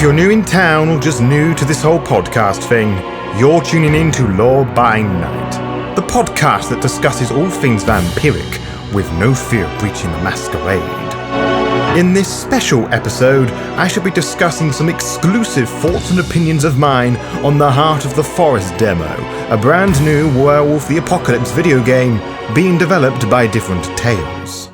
you're new in town or just new to this whole podcast thing, you're tuning in to Lore by Night, the podcast that discusses all things vampiric with no fear of breaching the Masquerade. In this special episode, I shall be discussing some exclusive thoughts and opinions of mine on the Heart of the Forest demo, a brand new Werewolf the Apocalypse video game being developed by Different Tales.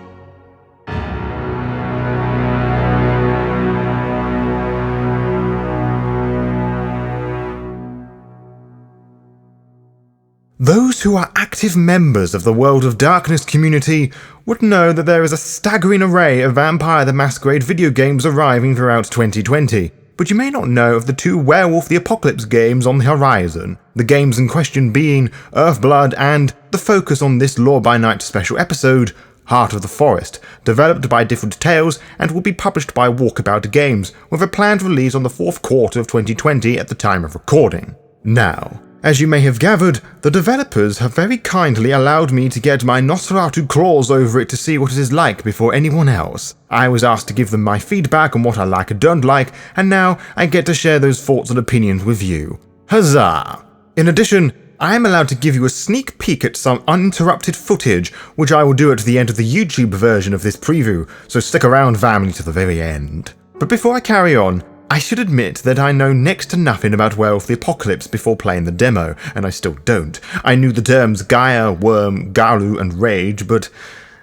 Those who are active members of the World of Darkness community would know that there is a staggering array of Vampire the Masquerade video games arriving throughout 2020, but you may not know of the two Werewolf the Apocalypse games on the horizon, the games in question being Earthblood and, the focus on this Lore by Night special episode, Heart of the Forest, developed by Different Tales and will be published by Walkabout Games, with a planned release on the fourth quarter of 2020 at the time of recording. Now, as you may have gathered, the developers have very kindly allowed me to get my Nosferatu claws over it to see what it is like before anyone else. I was asked to give them my feedback on what I like and don't like, and now I get to share those thoughts and opinions with you. Huzzah! In addition, I am allowed to give you a sneak peek at some uninterrupted footage, which I will do at the end of the YouTube version of this preview, so stick around family to the very end. But before I carry on, I should admit that I know next to nothing about Werewolf the Apocalypse before playing the demo, and I still don't. I knew the terms Gaia, Worm, Galu, and Rage, but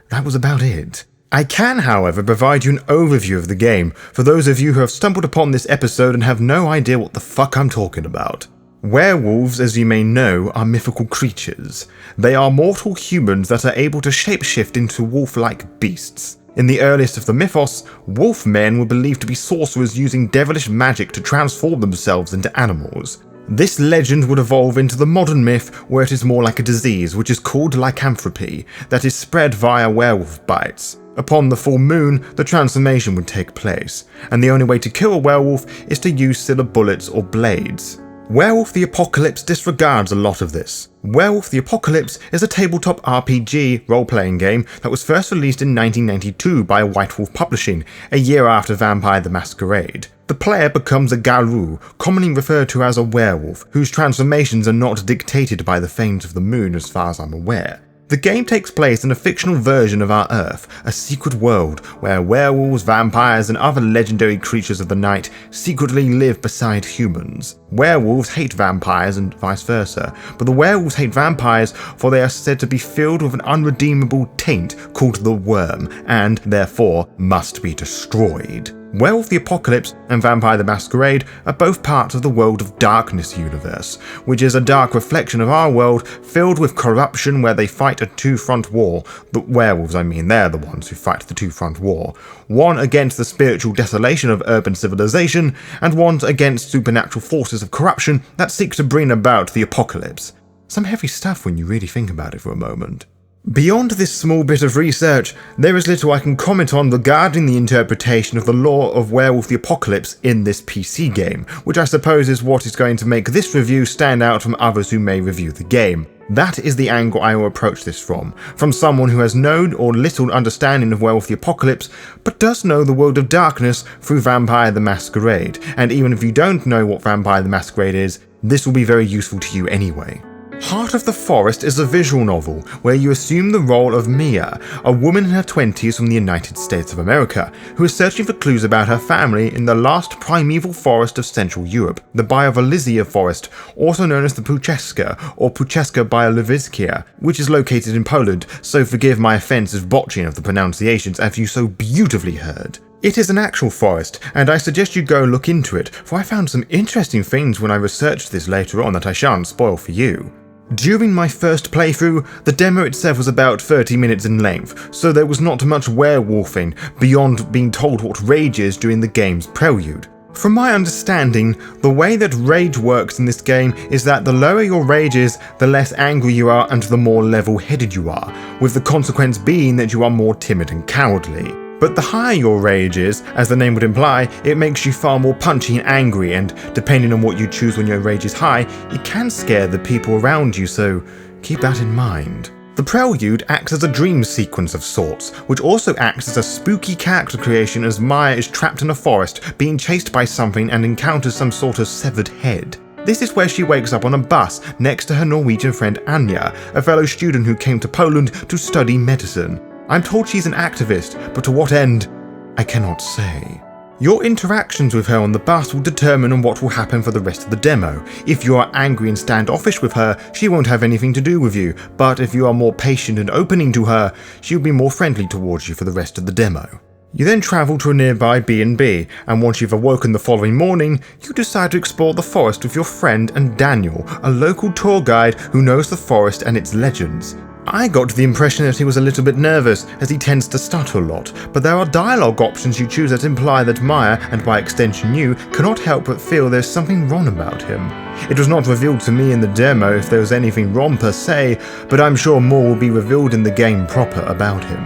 that was about it. I can, however, provide you an overview of the game for those of you who have stumbled upon this episode and have no idea what the fuck I'm talking about. Werewolves, as you may know, are mythical creatures. They are mortal humans that are able to shapeshift into wolf-like beasts. In the earliest of the mythos, wolf men were believed to be sorcerers using devilish magic to transform themselves into animals. This legend would evolve into the modern myth where it is more like a disease, which is called lycanthropy, that is spread via werewolf bites. Upon the full moon, the transformation would take place, and the only way to kill a werewolf is to use silver bullets or blades. Werewolf the Apocalypse disregards a lot of this. Werewolf the Apocalypse is a tabletop RPG role-playing game that was first released in 1992 by White Wolf Publishing, a year after Vampire the Masquerade. The player becomes a Garu, commonly referred to as a werewolf, whose transformations are not dictated by the phanes of the moon as far as I'm aware. The game takes place in a fictional version of our Earth, a secret world where werewolves, vampires, and other legendary creatures of the night secretly live beside humans. Werewolves hate vampires and vice versa, but the werewolves hate vampires for they are said to be filled with an unredeemable taint called the Worm, and, therefore, must be destroyed. Werewolf the Apocalypse and Vampire the Masquerade are both parts of the World of Darkness universe, which is a dark reflection of our world filled with corruption where they fight a two-front war. The werewolves, they're the ones who fight the two-front war. One against the spiritual desolation of urban civilization, and one against supernatural forces of corruption that seek to bring about the apocalypse. Some heavy stuff when you really think about it for a moment. Beyond this small bit of research, there is little I can comment on regarding the interpretation of the lore of Werewolf the Apocalypse in this PC game, which I suppose is what is going to make this review stand out from others who may review the game. That is the angle I will approach this from someone who has no or little understanding of Werewolf the Apocalypse, but does know the World of Darkness through Vampire the Masquerade, and even if you don't know what Vampire the Masquerade is, this will be very useful to you anyway. Heart of the Forest is a visual novel where you assume the role of Mia, a woman in her 20s from the United States of America, who is searching for clues about her family in the last primeval forest of Central Europe, the Białowieża forest, also known as the Puczeska or Puczeska Białowieża, which is located in Poland, so forgive my offensive botching of the pronunciations as you so beautifully heard. It is an actual forest, and I suggest you go look into it, for I found some interesting things when I researched this later on that I shan't spoil for you. During my first playthrough, the demo itself was about 30 minutes in length, so there was not much werewolfing beyond being told what rage is during the game's Prelude. From my understanding, the way that rage works in this game is that the lower your rage is, the less angry you are and the more level-headed you are, with the consequence being that you are more timid and cowardly. But the higher your rage is, as the name would imply, it makes you far more punchy and angry, and depending on what you choose when your rage is high, it can scare the people around you, so keep that in mind. The Prelude acts as a dream sequence of sorts, which also acts as a spooky character creation as Maya is trapped in a forest, being chased by something and encounters some sort of severed head. This is where she wakes up on a bus next to her Norwegian friend Anya, a fellow student who came to Poland to study medicine. I'm told she's an activist, but to what end, I cannot say. Your interactions with her on the bus will determine what will happen for the rest of the demo. If you are angry and standoffish with her, she won't have anything to do with you, but if you are more patient and opening to her, she'll be more friendly towards you for the rest of the demo. You then travel to a nearby B&B, and once you've awoken the following morning, you decide to explore the forest with your friend and Daniel, a local tour guide who knows the forest and its legends. I got the impression that he was a little bit nervous, as he tends to stutter a lot, but there are dialogue options you choose that imply that Maya, and by extension you, cannot help but feel there's something wrong about him. It was not revealed to me in the demo if there was anything wrong per se, but I'm sure more will be revealed in the game proper about him.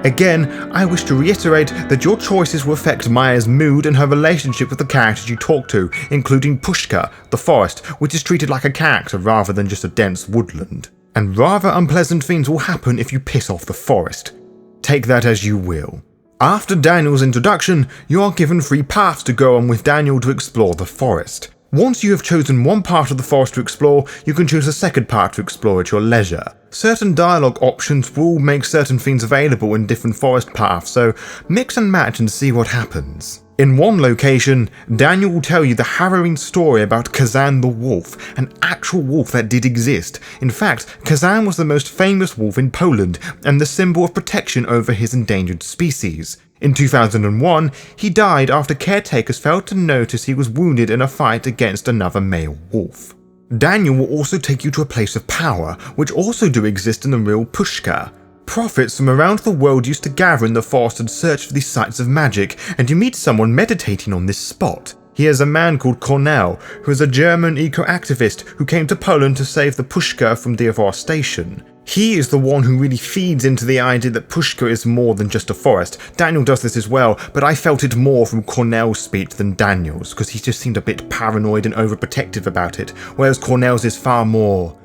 Again, I wish to reiterate that your choices will affect Maya's mood and her relationship with the characters you talk to, including Pushka, the forest, which is treated like a character rather than just a dense woodland. And rather unpleasant things will happen if you piss off the forest. Take that as you will. After Daniel's introduction, you are given 3 paths to go on with Daniel to explore the forest. Once you have chosen one part of the forest to explore, you can choose a second part to explore at your leisure. Certain dialogue options will make certain things available in different forest paths, so mix and match and see what happens. In one location, Daniel will tell you the harrowing story about Kazan the Wolf, an actual wolf that did exist. In fact, Kazan was the most famous wolf in Poland, and the symbol of protection over his endangered species. In 2001, he died after caretakers failed to notice he was wounded in a fight against another male wolf. Daniel will also take you to a place of power, which also do exist in the real Pushka. Prophets from around the world used to gather in the forest and search for these sites of magic, and you meet someone meditating on this spot. He is a man called Cornell, who is a German eco-activist who came to Poland to save the Pushka from deforestation. He is the one who really feeds into the idea that Pushka is more than just a forest. Daniel does this as well, but I felt it more from Cornell's speech than Daniel's, because he just seemed a bit paranoid and overprotective about it, whereas Cornell's is far more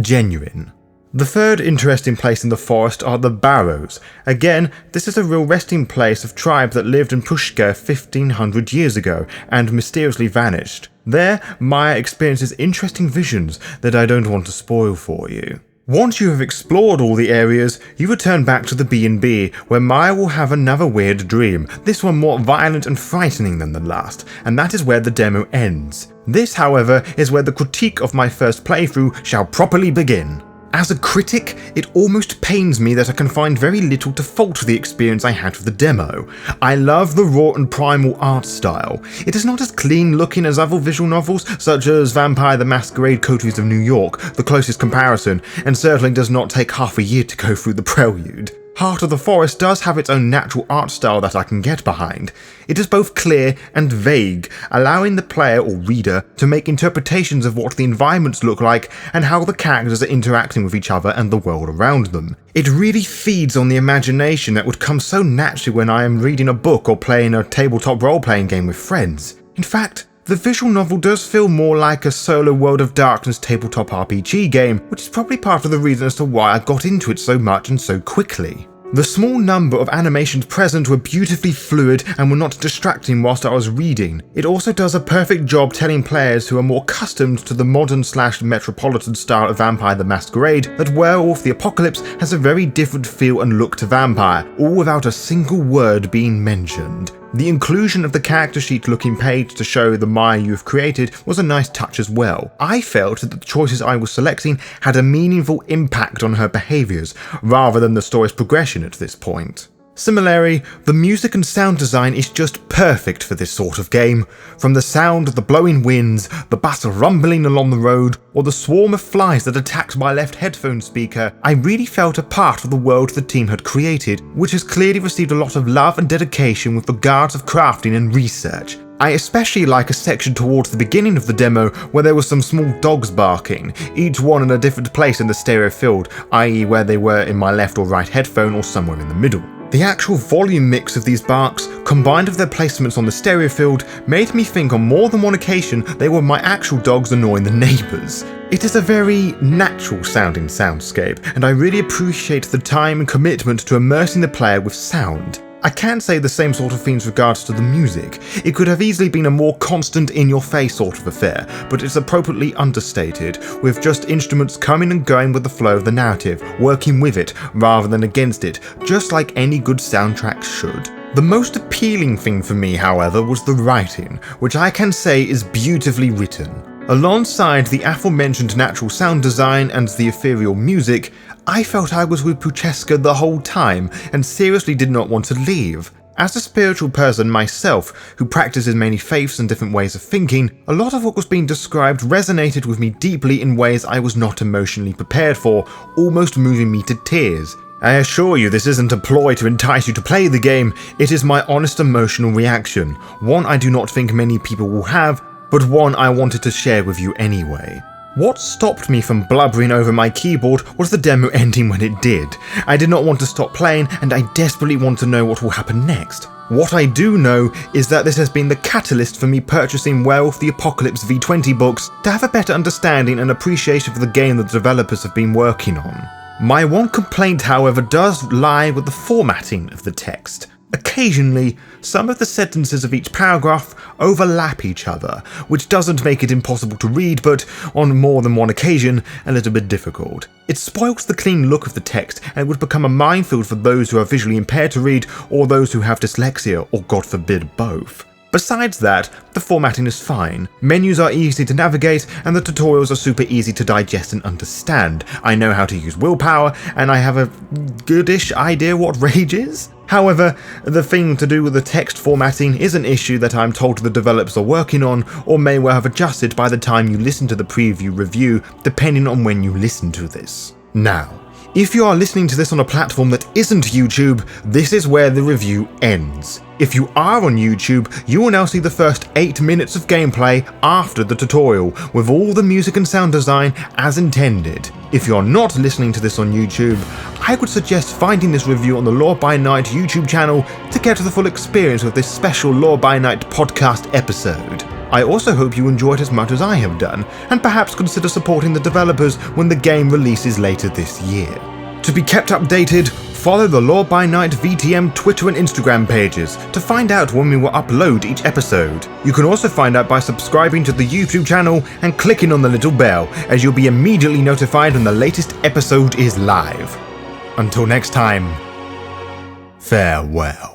genuine. The third interesting place in the forest are the Barrows. Again, this is a real resting place of tribes that lived in Pushka 1500 years ago and mysteriously vanished. There, Maya experiences interesting visions that I don't want to spoil for you. Once you have explored all the areas, you return back to the B&B, where Maya will have another weird dream, this one more violent and frightening than the last, and that is where the demo ends. This, however, is where the critique of my first playthrough shall properly begin. As a critic, it almost pains me that I can find very little to fault for the experience I had with the demo. I love the raw and primal art style. It is not as clean looking as other visual novels, such as Vampire the Masquerade Coteries of New York, the closest comparison, and certainly does not take half a year to go through the Prelude. Heart of the Forest does have its own natural art style that I can get behind. It is both clear and vague, allowing the player or reader to make interpretations of what the environments look like and how the characters are interacting with each other and the world around them. It really feeds on the imagination that would come so naturally when I am reading a book or playing a tabletop role-playing game with friends. In fact, the visual novel does feel more like a solo World of Darkness tabletop RPG game, which is probably part of the reason as to why I got into it so much and so quickly. The small number of animations present were beautifully fluid and were not distracting whilst I was reading. It also does a perfect job telling players who are more accustomed to the modern/metropolitan style of Vampire the Masquerade that Werewolf the Apocalypse has a very different feel and look to Vampire, all without a single word being mentioned. The inclusion of the character sheet looking page to show the Maya you have created was a nice touch as well. I felt that the choices I was selecting had a meaningful impact on her behaviours, rather than the story's progression at this point. Similarly, the music and sound design is just perfect for this sort of game. From the sound of the blowing winds, the bus rumbling along the road, or the swarm of flies that attacked my left headphone speaker, I really felt a part of the world the team had created, which has clearly received a lot of love and dedication with regards of crafting and research. I especially like a section towards the beginning of the demo where there were some small dogs barking, each one in a different place in the stereo field, i.e. where they were in my left or right headphone or somewhere in the middle. The actual volume mix of these barks, combined with their placements on the stereo field, made me think on more than one occasion they were my actual dogs annoying the neighbours. It is a very natural sounding soundscape, and I really appreciate the time and commitment to immersing the player with sound. I can't say the same sort of things regards to the music. It could have easily been a more constant in-your-face sort of affair, but it's appropriately understated, with just instruments coming and going with the flow of the narrative, working with it rather than against it, just like any good soundtrack should. The most appealing thing for me, however, was the writing, which I can say is beautifully written. Alongside the aforementioned natural sound design and the ethereal music, I felt I was with Pucheska the whole time and seriously did not want to leave. As a spiritual person myself, who practices many faiths and different ways of thinking, a lot of what was being described resonated with me deeply in ways I was not emotionally prepared for, almost moving me to tears. I assure you this isn't a ploy to entice you to play the game, it is my honest emotional reaction, one I do not think many people will have, but one I wanted to share with you anyway. What stopped me from blubbering over my keyboard was the demo ending when it did. I did not want to stop playing, and I desperately want to know what will happen next. What I do know is that this has been the catalyst for me purchasing Werewolf the Apocalypse V20 books to have a better understanding and appreciation for the game that the developers have been working on. My one complaint, however, does lie with the formatting of the text. Occasionally, some of the sentences of each paragraph overlap each other, which doesn't make it impossible to read, but on more than one occasion, a little bit difficult. It spoils the clean look of the text, and it would become a minefield for those who are visually impaired to read, or those who have dyslexia, or God forbid, both. Besides that, the formatting is fine, menus are easy to navigate, and the tutorials are super easy to digest and understand. I know how to use willpower, and I have a goodish idea what rage is. However, the thing to do with the text formatting is an issue that I'm told the developers are working on, or may well have adjusted by the time you listen to the preview review, depending on when you listen to this. Now, if you are listening to this on a platform that isn't YouTube, this is where the review ends. If you are on YouTube, you will now see the first 8 minutes of gameplay after the tutorial, with all the music and sound design as intended. If you're not listening to this on YouTube, I would suggest finding this review on the Lore by Night YouTube channel to get the full experience of this special Lore by Night podcast episode. I also hope you enjoyed as much as I have done, and perhaps consider supporting the developers when the game releases later this year. To be kept updated, follow the Lore by Night VTM Twitter and Instagram pages to find out when we will upload each episode. You can also find out by subscribing to the YouTube channel and clicking on the little bell, as you'll be immediately notified when the latest episode is live. Until next time, farewell.